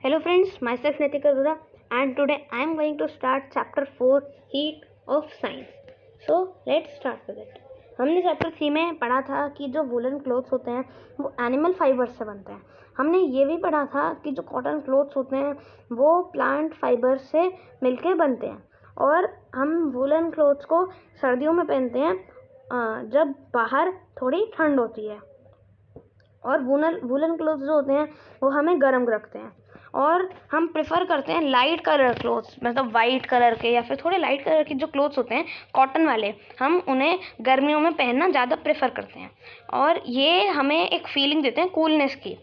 Hello friends, myself Nitika Arora and today I am going to start chapter 4 Heat of Science. So let's start with it. हमने chapter 3 में पढ़ा था कि जो woollen clothes होते हैं वो एनिमल फाइबर से बनते हैं. हमने ये भी पढ़ा था कि जो कॉटन क्लोथ्स होते हैं वो प्लांट फाइबर से मिलके बनते हैं और हम वुलन क्लोथ्स को सर्दियों में पहनते हैं जब बाहर थोड़ी ठंड होती है. और वुलन क्लोथ्स जो होते हैं वो हमें गर्म रखते हैं और हम प्रेफर करते हैं लाइट कलर क्लोथ्स, मतलब वाइट कलर के या फिर थोड़े लाइट कलर के जो क्लोथ्स होते हैं कॉटन वाले, हम उन्हें गर्मियों में पहनना ज़्यादा प्रेफर करते हैं और ये हमें एक फीलिंग देते हैं कूलनेस की.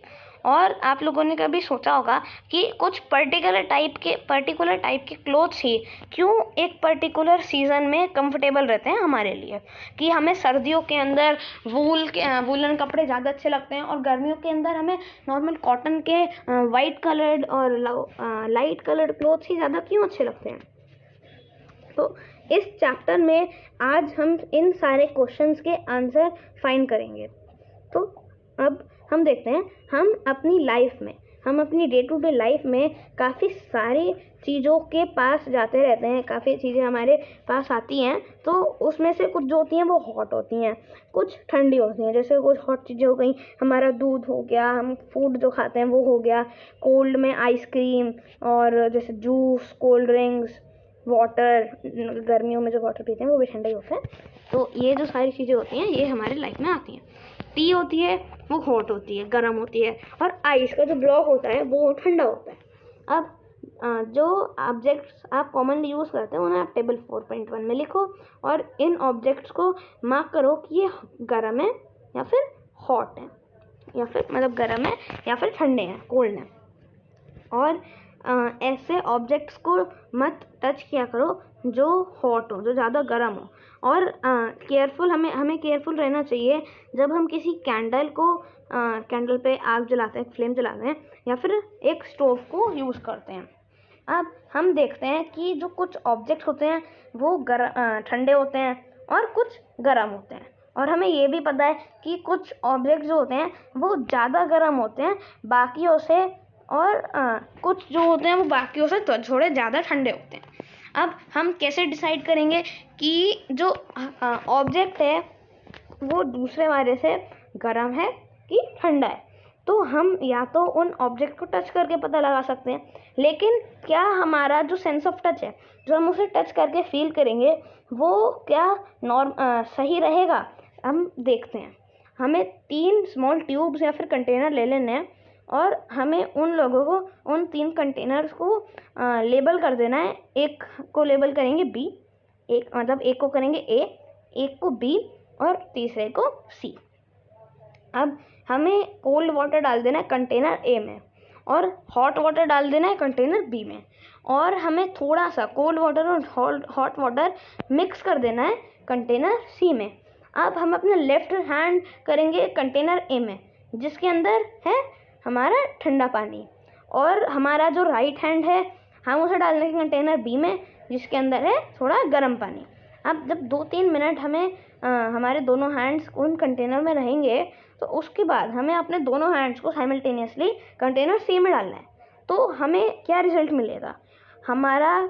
और आप लोगों ने कभी सोचा होगा कि कुछ पर्टिकुलर टाइप के क्लोथ्स ही क्यों एक पर्टिकुलर सीज़न में कंफर्टेबल रहते हैं हमारे लिए, कि हमें सर्दियों के अंदर वूलन कपड़े ज़्यादा अच्छे लगते हैं और गर्मियों के अंदर हमें नॉर्मल कॉटन के वाइट कलर्ड और लाइट कलर्ड क्लोथ्स ही ज़्यादा क्यों अच्छे लगते हैं. तो इस चैप्टर में आज हम इन सारे क्वेश्चंस के आंसर फाइंड करेंगे. तो अब हम देखते हैं, हम अपनी डे टू डे लाइफ में काफ़ी सारी चीज़ों के पास जाते रहते हैं, काफ़ी चीज़ें हमारे पास आती हैं. तो उसमें से कुछ जो होती हैं वो हॉट होती हैं, कुछ ठंडी होती हैं. जैसे कुछ हॉट चीज़ें हो गई, हमारा दूध हो गया, हम फूड जो खाते हैं वो हो गया. कोल्ड में आइसक्रीम और जैसे जूस, कोल्ड ड्रिंक्स, वाटर, गर्मियों में जो वाटर पीते हैं वो भी ठंडा ही होता है. तो ये जो सारी चीज़ें होती हैं ये हमारे लाइफ में आती हैं. टी होती है वो हॉट होती है, गर्म होती है, और आइस का जो ब्लॉक होता है वो ठंडा होता है. अब जो ऑब्जेक्ट्स आप कॉमनली यूज़ करते हैं उन्हें आप टेबल 4.1 में लिखो और इन ऑब्जेक्ट्स को मार्क करो कि ये गर्म है या फिर हॉट है, या फिर मतलब गर्म है या फिर ठंडे हैं, कोल्ड है. और ऐसे ऑब्जेक्ट्स को मत टच किया करो जो हॉट हो, जो ज़्यादा गर्म हो. और केयरफुल हमें केयरफुल रहना चाहिए जब हम किसी कैंडल पे आग जलाते हैं, फ्लेम जलाते हैं या फिर एक स्टोव को यूज़ करते हैं. अब हम देखते हैं कि जो कुछ ऑब्जेक्ट्स होते हैं वो ठंडे होते हैं और कुछ गर्म होते हैं. और हमें ये भी पता है कि कुछ ऑब्जेक्ट्स जो होते हैं वो ज़्यादा गर्म होते हैं बाकियों से, और कुछ जो होते हैं वो बाकियों से थोड़े ज़्यादा ठंडे होते हैं. अब हम कैसे डिसाइड करेंगे कि जो ऑब्जेक्ट है वो दूसरे वाले से गर्म है कि ठंडा है? तो हम या तो उन ऑब्जेक्ट को टच करके पता लगा सकते हैं, लेकिन क्या हमारा जो सेंस ऑफ टच है, जो हम उसे टच करके फील करेंगे, वो क्या सही रहेगा? हम देखते हैं. हमें 3 स्मॉल ट्यूब्स या फिर कंटेनर ले लेने हैं और हमें उन 3 कंटेनर्स को लेबल कर देना है. एक को लेबल करेंगे बी, एक को करेंगे ए, एक को बी और तीसरे को सी. अब हमें कोल्ड वाटर डाल देना है कंटेनर ए में और हॉट वाटर डाल देना है कंटेनर बी में, और हमें थोड़ा सा कोल्ड वाटर और हॉट वाटर मिक्स कर देना है कंटेनर सी में. अब हम अपना लेफ्ट हैंड करेंगे कंटेनर ए में जिसके अंदर है हमारा ठंडा पानी, और हमारा जो राइट हैंड है हम उसे डाल देंगे कंटेनर बी में जिसके अंदर है थोड़ा गर्म पानी. अब जब 2-3 मिनट हमारे दोनों हैंड्स उन कंटेनर में रहेंगे तो उसके बाद हमें अपने दोनों हैंड्स को साइमल्टेनियसली कंटेनर सी में डालना है. तो हमें क्या रिजल्ट मिलेगा? हमारा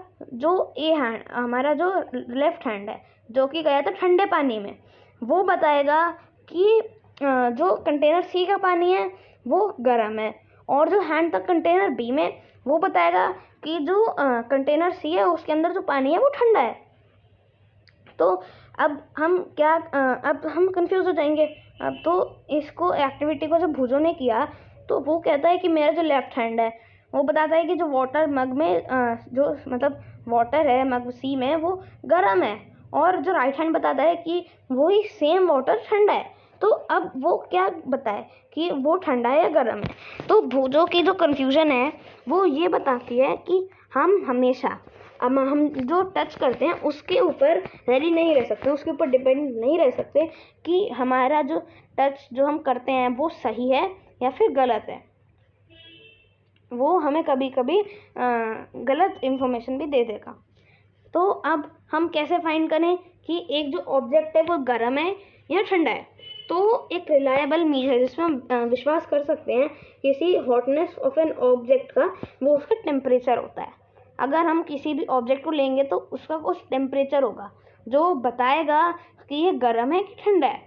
जो लेफ्ट हैंड है जो कि गया था ठंडे पानी में, वो बताएगा कि जो कंटेनर सी का पानी है वो गर्म है, और जो हैंड तक कंटेनर बी में वो बताएगा कि जो कंटेनर सी है उसके अंदर जो पानी है वो ठंडा है. तो अब हम कंफ्यूज हो जाएंगे. अब तो इसको एक्टिविटी को जब भुजो ने किया तो वो कहता है कि मेरा जो लेफ्ट हैंड है वो बताता है कि जो वाटर मग में जो मतलब वाटर है मग सी में वो गर्म है, और जो राइट हैंड बताता है कि वही सेम वाटर ठंडा है. तो अब वो क्या बताए कि वो ठंडा है या गर्म है? तो भुजो की जो कन्फ्यूजन है वो ये बताती है कि हम हमेशा हम जो टच करते हैं उसके ऊपर रेडी नहीं रह सकते, उसके ऊपर डिपेंड नहीं रह सकते कि हमारा जो टच जो हम करते हैं वो सही है या फिर गलत है. वो हमें कभी कभी गलत इन्फॉर्मेशन भी दे देगा. तो अब हम कैसे फाइंड करें कि एक जो ऑब्जेक्ट है वो गर्म है या ठंडा है? तो एक रिलायबल मीजर जिसमें हम विश्वास कर सकते हैं किसी हॉटनेस ऑफ एन ऑब्जेक्ट का, वो उसका टेम्परेचर होता है। अगर हम किसी भी ऑब्जेक्ट को लेंगे तो उसका कुछ टेम्परेचर होगा जो बताएगा कि ये गर्म है कि ठंडा है।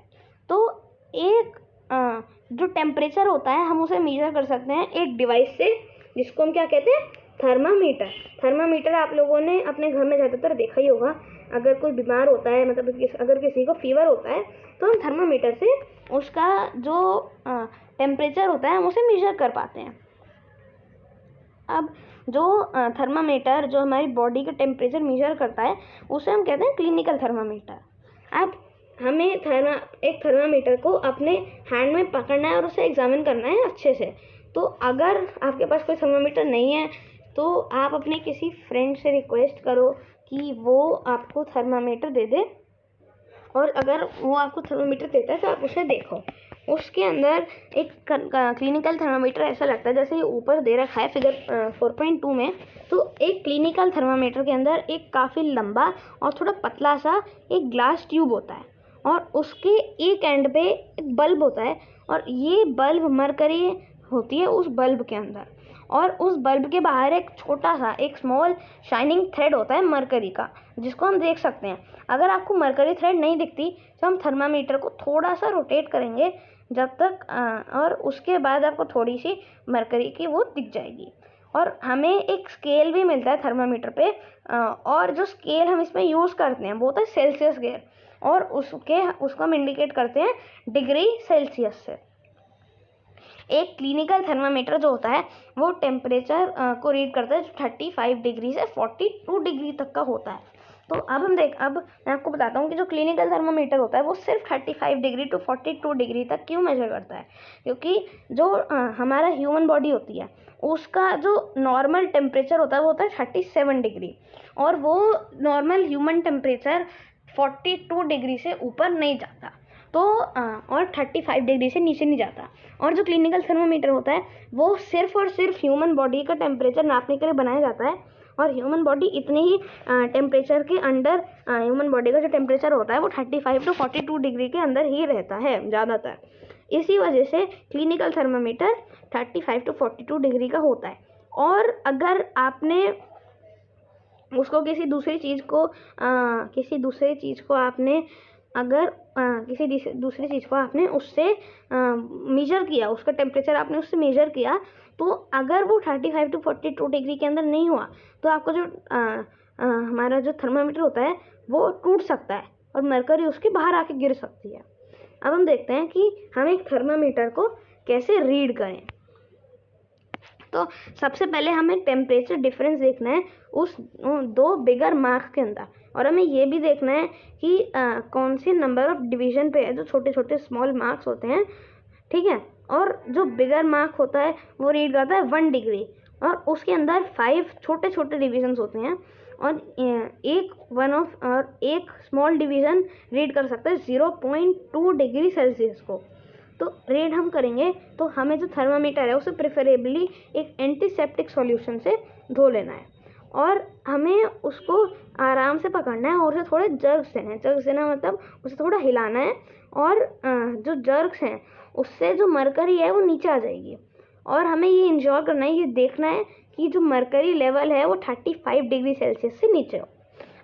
तो एक जो टेम्परेचर होता है हम उसे मेजर कर सकते हैं एक डिवाइस से, जिसको हम क्या कहते हैं, थर्मामीटर। थर्मामीटर आप लोगों ने अपने घर में ज़्यादातर देखा ही होगा। अगर कोई बीमार होता है, मतलब अगर किसी को फीवर होता है, तो हम थर्मामीटर से उसका जो टेम्परेचर होता है हम उसे मेजर कर पाते हैं। अब जो थर्मामीटर जो हमारी बॉडी का टेम्परेचर मेजर करता है उसे हम कहते हैं क्लिनिकल थर्मामीटर। अब हमें एक थर्मामीटर को अपने हैंड में पकड़ना है और उसे एग्जामिन करना है अच्छे से। तो अगर आपके पास कोई थर्मामीटर नहीं है तो आप अपने किसी फ्रेंड से रिक्वेस्ट करो कि वो आपको थर्मामीटर दे दे, और अगर वो आपको थर्मामीटर देता है तो आप उसे देखो। उसके अंदर एक क्लिनिकल थर्मामीटर ऐसा लगता है जैसे ये ऊपर दे रखा है फिगर 4.2 में। तो एक क्लिनिकल थर्मामीटर के अंदर एक काफ़ी लंबा और थोड़ा पतला सा एक ग्लास ट्यूब होता है, और उसके एक एंड पे एक बल्ब होता है, और ये बल्ब मरकरी होती है उस बल्ब के अंदर, और उस बल्ब के बाहर एक छोटा सा एक स्मॉल शाइनिंग थ्रेड होता है मरकरी का, जिसको हम देख सकते हैं। अगर आपको मरकरी थ्रेड नहीं दिखती तो हम थर्मामीटर को थोड़ा सा रोटेट करेंगे जब तक और उसके बाद आपको थोड़ी सी मरकरी की वो दिख जाएगी। और हमें एक स्केल भी मिलता है थर्मामीटर पे, और जो स्केल हम इसमें यूज़ करते हैं वो होता है सेल्सियस स्केल, और उसको हम इंडिकेट करते हैं डिग्री सेल्सियस से। एक क्लिनिकल थर्मामीटर जो होता है वो टेम्परेचर को रीड करता है जो 35 डिग्री से 42 डिग्री तक का होता है। तो अब मैं आपको बताता हूँ कि जो क्लिनिकल थर्मामीटर होता है वो सिर्फ 35 डिग्री टू 42 डिग्री तक क्यों मेजर करता है, क्योंकि जो हमारा ह्यूमन बॉडी होती है उसका जो नॉर्मल टेम्परेचर होता है वो होता है 37 डिग्री, और वो नॉर्मल ह्यूमन टेम्परेचर 42 डिग्री से ऊपर नहीं जाता, तो और 35 डिग्री से नीचे नहीं जाता। और जो क्लिनिकल थर्मामीटर होता है वो सिर्फ और सिर्फ ह्यूमन बॉडी का टेम्परेचर नापने के लिए बनाया जाता है, और ह्यूमन बॉडी इतने ही टेम्परेचर के अंडर, ह्यूमन बॉडी का जो टेम्परेचर होता है वो 35 टू 42 डिग्री के अंदर ही रहता है ज़्यादातर। इसी वजह से क्लिनिकल थर्मामीटर 35 टू 42 डिग्री का होता है। और अगर आपने उसको किसी दूसरी चीज़ को आपने उससे मेजर किया, उसका टेम्परेचर आपने उससे मेजर किया, तो अगर वो 35 टू 42 डिग्री के अंदर नहीं हुआ तो आपका जो हमारा जो थर्मामीटर होता है वो टूट सकता है और मरकरी उसके बाहर आके गिर सकती है। अब हम देखते हैं कि हम एक थर्मामीटर को कैसे रीड करें। तो सबसे पहले हमें टेम्परेचर डिफरेंस देखना है उस दो बिगर मार्क्स के अंदर, और हमें ये भी देखना है कि कौन से नंबर ऑफ डिवीजन पे है, जो छोटे छोटे स्मॉल मार्क्स होते हैं, ठीक है। और जो बिगर मार्क होता है वो रीड करता है 1 डिग्री, और उसके अंदर 5 छोटे छोटे डिविजन्स होते हैं, और एक स्मॉल डिवीज़न रीड कर सकता है 0.2 डिग्री सेल्सियस को। तो रीड हम करेंगे तो हमें जो थर्मामीटर है उसे प्रेफरेबली एक एंटीसेप्टिक सॉल्यूशन से धो लेना है, और हमें उसको आराम से पकड़ना है और उसे थोड़े जर्क्स देना मतलब उसे थोड़ा हिलाना है, और जो जर्क्स हैं उससे जो मरकरी है वो नीचे आ जाएगी, और हमें ये इंश्योर करना है, ये देखना है कि जो मरकरी लेवल है वो 35 डिग्री सेल्सियस से नीचे हो।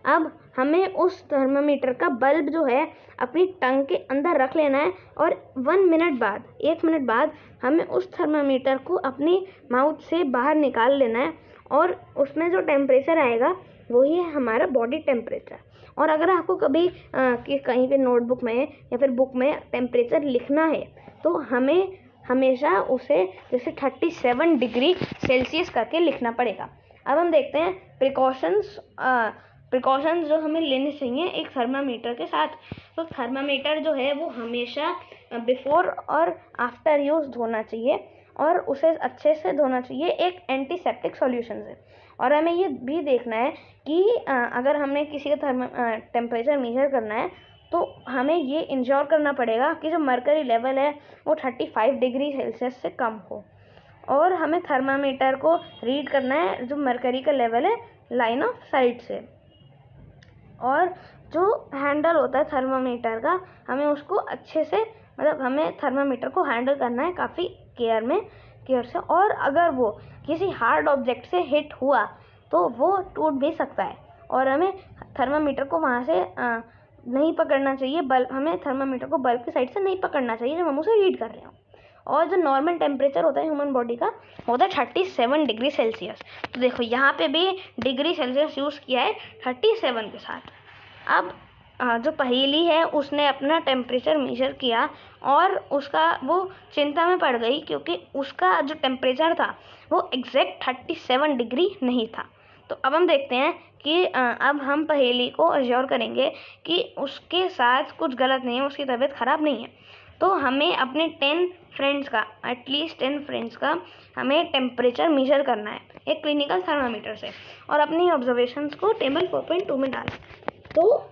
अब हमें उस थर्मामीटर का बल्ब जो है अपनी टंग के अंदर रख लेना है, और 1 मिनट बाद हमें उस थर्मामीटर को अपनी माउथ से बाहर निकाल लेना है, और उसमें जो टेम्परेचर आएगा वही है हमारा बॉडी टेम्परेचर। और अगर आपको कभी कहीं पे नोटबुक में या फिर बुक में टेम्परेचर लिखना है तो हमें हमेशा उसे जैसे 37 डिग्री सेल्सियस करके लिखना पड़ेगा। अब हम देखते हैं प्रिकॉशंस जो हमें लेने चाहिए एक थर्मामीटर के साथ। तो थर्मामीटर जो है वो हमेशा बिफोर और आफ्टर यूज़ धोना चाहिए, और उसे अच्छे से धोना चाहिए एक एंटीसेप्टिक सॉल्यूशन से। और हमें ये भी देखना है कि अगर हमने किसी का टेम्परेचर मेजर करना है तो हमें ये इंश्योर करना पड़ेगा कि जो मरकरी लेवल है वो 35 डिग्री सेल्सियस से कम हो, और हमें थर्मामीटर को रीड करना है जो मरकरी का लेवल है लाइन ऑफ साइट से। और जो हैंडल होता है थर्मामीटर का हमें उसको अच्छे से मतलब हमें थर्मामीटर को हैंडल करना है काफ़ी केयर से। और अगर वो किसी हार्ड ऑब्जेक्ट से हिट हुआ तो वो टूट भी सकता है, और हमें थर्मामीटर को वहाँ से नहीं पकड़ना चाहिए, हमें थर्मामीटर को बल्ब की साइड से नहीं पकड़ना चाहिए जब हम उसे रीड कर रहे हो। और जो नॉर्मल टेम्परेचर होता है ह्यूमन बॉडी का होता है 37 डिग्री सेल्सियस। तो देखो यहाँ पे भी डिग्री सेल्सियस यूज़ किया है 37 के साथ। अब जो पहेली है उसने अपना टेम्परेचर मेजर किया और उसका वो चिंता में पड़ गई क्योंकि उसका जो टेम्परेचर था वो एग्जैक्ट 37 डिग्री नहीं था। तो अब हम देखते हैं कि अब हम पहेली को एश्योर करेंगे कि उसके साथ कुछ गलत नहीं है, उसकी तबीयत ख़राब नहीं है। तो हमें अपने 10 फ्रेंड्स का, एटलीस्ट 10 फ्रेंड्स का हमें टेम्परेचर मेजर करना है एक क्लिनिकल थर्मामीटर से, और अपनी ऑब्जर्वेशंस को टेबल 4.2 में डालें। तो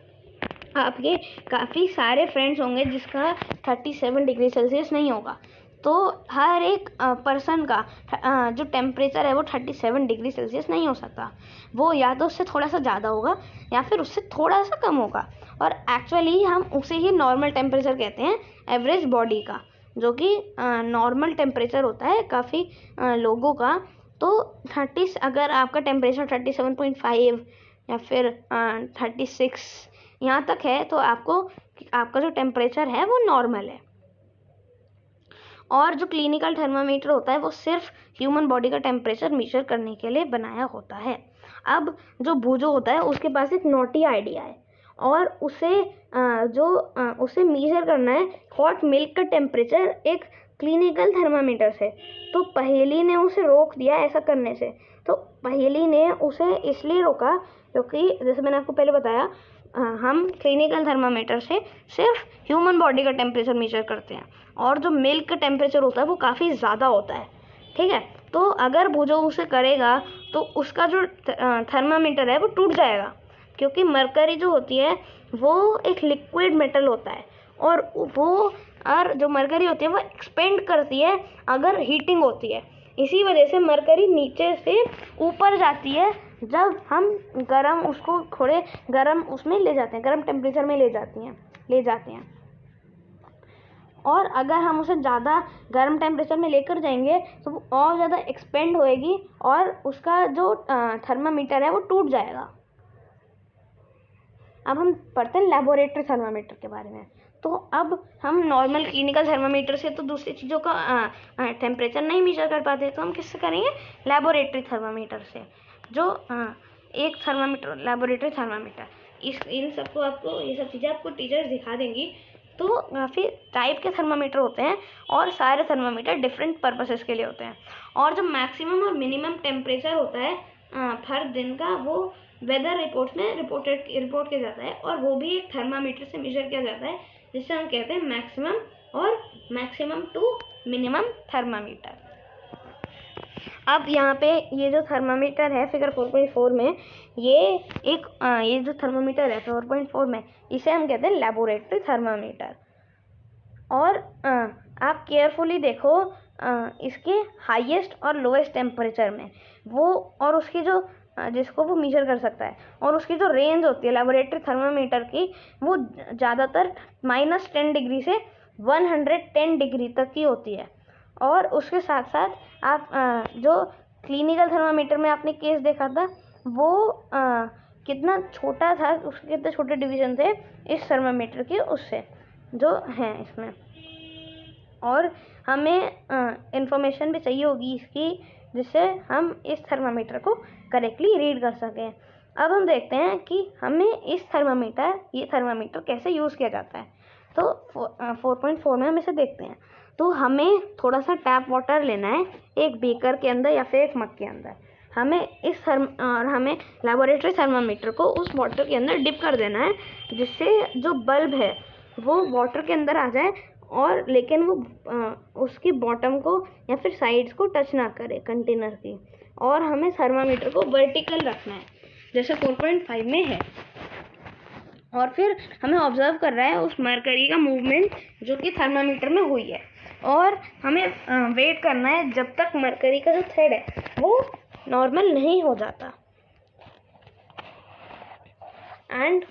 आपके काफ़ी सारे फ्रेंड्स होंगे जिसका 37 डिग्री सेल्सियस नहीं होगा। तो हर एक पर्सन का जो टेम्परेचर है वो 37 डिग्री सेल्सियस नहीं हो सकता, वो या तो उससे थोड़ा सा ज़्यादा होगा या फिर उससे थोड़ा सा कम होगा। और एक्चुअली हम उसे ही नॉर्मल टेम्परेचर कहते हैं, एवरेज बॉडी का, जो कि नॉर्मल टेम्परेचर होता है काफ़ी लोगों का। तो अगर आपका टेम्परेचर 37.5 या फिर 36 यहाँ तक है तो आपका जो टेम्परेचर है वो नॉर्मल है। और जो क्लिनिकल थर्मामीटर होता है वो सिर्फ ह्यूमन बॉडी का टेम्परेचर मेजर करने के लिए बनाया होता है। अब जो भूजो होता है उसके पास एक नॉटी आइडिया है, और उसे मेजर करना है हॉट मिल्क का टेम्परेचर एक क्लिनिकल थर्मामीटर से। तो पहेली ने उसे रोक दिया ऐसा करने से। तो पहेली ने उसे इसलिए रोका क्योंकि जैसे मैंने आपको पहले बताया, हम क्लिनिकल थर्मामीटर से सिर्फ ह्यूमन बॉडी का टेम्परेचर मेजर करते हैं, और जो मिल्क का टेम्परेचर होता है वो काफ़ी ज़्यादा होता है। ठीक है, तो अगर वो जो उसे करेगा तो उसका जो थर्मामीटर है वो टूट जाएगा, क्योंकि मरकरी जो होती है वो एक लिक्विड मेटल होता है, और जो मरकरी होती है वो एक्सपेंड करती है अगर हीटिंग होती है। इसी वजह से मरकरी नीचे से ऊपर जाती है जब हम उसको थोड़े गर्म उसमें ले जाते हैं, गर्म टेम्परेचर में ले जाते हैं। और अगर हम उसे ज़्यादा गर्म टेम्परेचर में लेकर जाएंगे तो वो और ज़्यादा एक्सपेंड होएगी और उसका जो थर्मामीटर है वो टूट जाएगा। अब हम पढ़ते हैं लेबोरेटरी थर्मामीटर के बारे में। तो अब हम नॉर्मल क्लिनिकल थर्मामीटर से तो दूसरी चीज़ों का टेम्परेचर नहीं मेजर कर पाते, तो हम किससे करेंगे? लेबोरेटरी थर्मामीटर से। जो एक थर्मामीटर, लेबोरेटरी थर्मामीटर, इन सबको आपको, ये सब चीज़ें आपको टीचर्स दिखा देंगी। तो काफ़ी टाइप के थर्मामीटर होते हैं और सारे थर्मामीटर डिफरेंट पर्पसेस के लिए होते हैं। और जो मैक्सिमम और मिनिमम टेम्परेचर होता है हर दिन का, वो वेदर रिपोर्ट्स में रिपोर्ट किया जाता है, और वो भी एक थर्मामीटर से मेजर किया जाता है, जिसे हम कहते हैं मैक्सिमम टू मिनिमम थर्मामीटर। अब यहाँ पे ये जो थर्मामीटर है फिगर 4.4 में, ये जो थर्मामीटर है 4.4 में, इसे हम कहते हैं लेबोरेटरी थर्मामीटर। और आप केयरफुली देखो इसके हाईएस्ट और लोएस्ट टेम्परेचर में वो, और उसकी जो जिसको वो मेजर कर सकता है, और उसकी जो रेंज होती है लेबोरेटरी थर्मामीटर की, वो ज़्यादातर -10 डिग्री से 110 डिग्री तक की होती है। और उसके साथ साथ आप जो क्लिनिकल थर्मामीटर में आपने केस देखा था वो कितना छोटा था, उसके कितने छोटे डिवीजन थे इस थर्मामीटर के उससे जो हैं इसमें। और हमें इंफॉर्मेशन भी चाहिए होगी इसकी, जिससे हम इस थर्मामीटर को करेक्टली रीड कर सकें। अब हम देखते हैं कि हमें ये थर्मामीटर कैसे यूज़ किया जाता है। तो 4.4 में हम इसे देखते हैं। तो हमें थोड़ा सा टैप वाटर लेना है एक बीकर के अंदर या फिर एक मग के अंदर। हमें लेबोरेटरी थर्मामीटर को उस वाटर के अंदर डिप कर देना है, जिससे जो बल्ब है वो वाटर के अंदर आ जाए, और लेकिन वो उसकी बॉटम को या फिर साइड्स को टच ना करे कंटेनर की। और हमें थर्मामीटर को वर्टिकल रखना है जैसे 4.5 में है, और फिर हमें ऑब्जर्व कर रहा है उस मरकरी का मूवमेंट जो कि थर्मामीटर में हुई है, और हमें वेट करना है जब तक मरकरी का जो थ्रेड है वो नॉर्मल नहीं हो जाता। एंड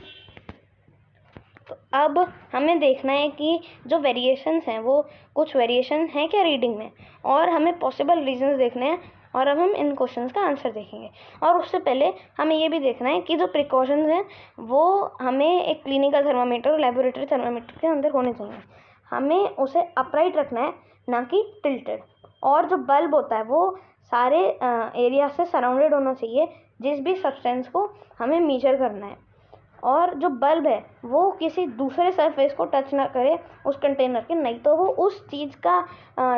तो अब हमें देखना है कि जो वेरिएशंस हैं वो कुछ वेरिएशन हैं क्या रीडिंग में, और हमें पॉसिबल रीजंस देखने हैं, और अब हम इन क्वेश्चंस का आंसर देखेंगे। और उससे पहले हमें ये भी देखना है कि जो प्रिकॉशंस हैं वो हमें एक क्लिनिकल थर्मामीटर और लेबोरेटरी थर्मामीटर के अंदर होने चाहिए। हमें उसे अपराइट रखना है, ना कि टिल्टेड। और जो बल्ब होता है वो सारे एरिया से सराउंडेड होना चाहिए जिस भी सब्सटेंस को हमें मेजर करना है। और जो बल्ब है वो किसी दूसरे सरफेस को टच ना करे उस कंटेनर के, नहीं तो वो उस चीज़ का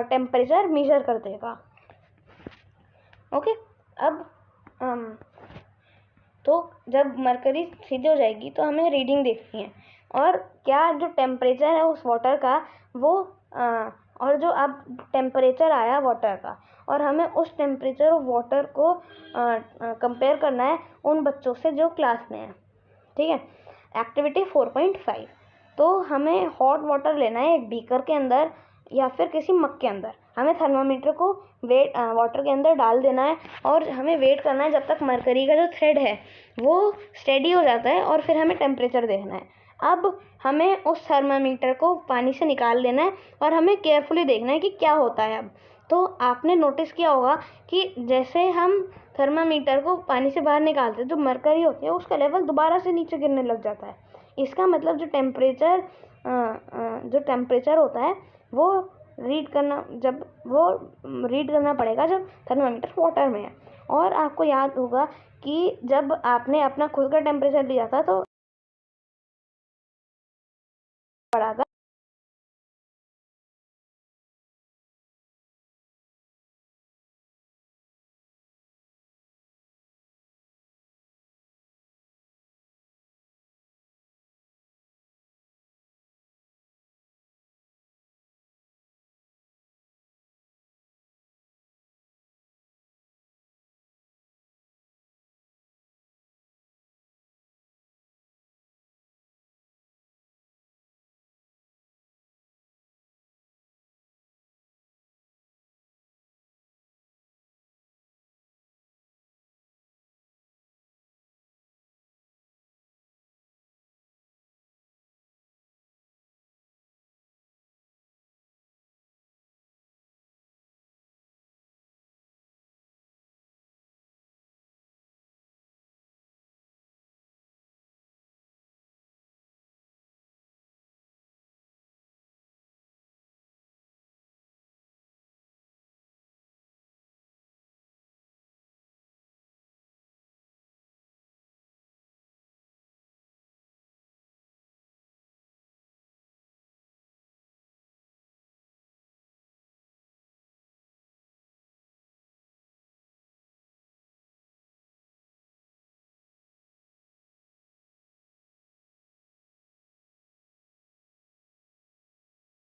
टेम्परेचर मेजर कर देगा। ओके, अब तो जब मरकरी सीधी हो जाएगी तो हमें रीडिंग देखनी है, और क्या जो टेम्परेचर है उस वाटर का वो और जो अब टेम्परेचर आया वाटर का, और हमें उस टेम्परेचर ऑफ वाटर को कंपेयर करना है उन बच्चों से जो क्लास में है। ठीक है, एक्टिविटी 4.5। तो हमें हॉट वाटर लेना है एक बीकर के अंदर या फिर किसी मग के अंदर। हमें थर्मामीटर को वाटर के अंदर डाल देना है, और हमें वेट करना है जब तक मरकरी का जो थ्रेड है वो स्टेडी हो जाता है, और फिर हमें टेम्परेचर देखना है। अब हमें उस थर्मामीटर को पानी से निकाल लेना है, और हमें केयरफुली देखना है कि क्या होता है। अब तो आपने नोटिस किया होगा कि जैसे हम थर्मामीटर को पानी से बाहर निकालते हैं, जो मरकरी होती है उसका लेवल दोबारा से नीचे गिरने लग जाता है। इसका मतलब जो टेम्परेचर होता है वो रीड करना पड़ेगा जब थर्मामीटर वाटर में है। और आपको याद होगा कि जब आपने अपना खुद का टेम्परेचर लिया था तो पड़ा था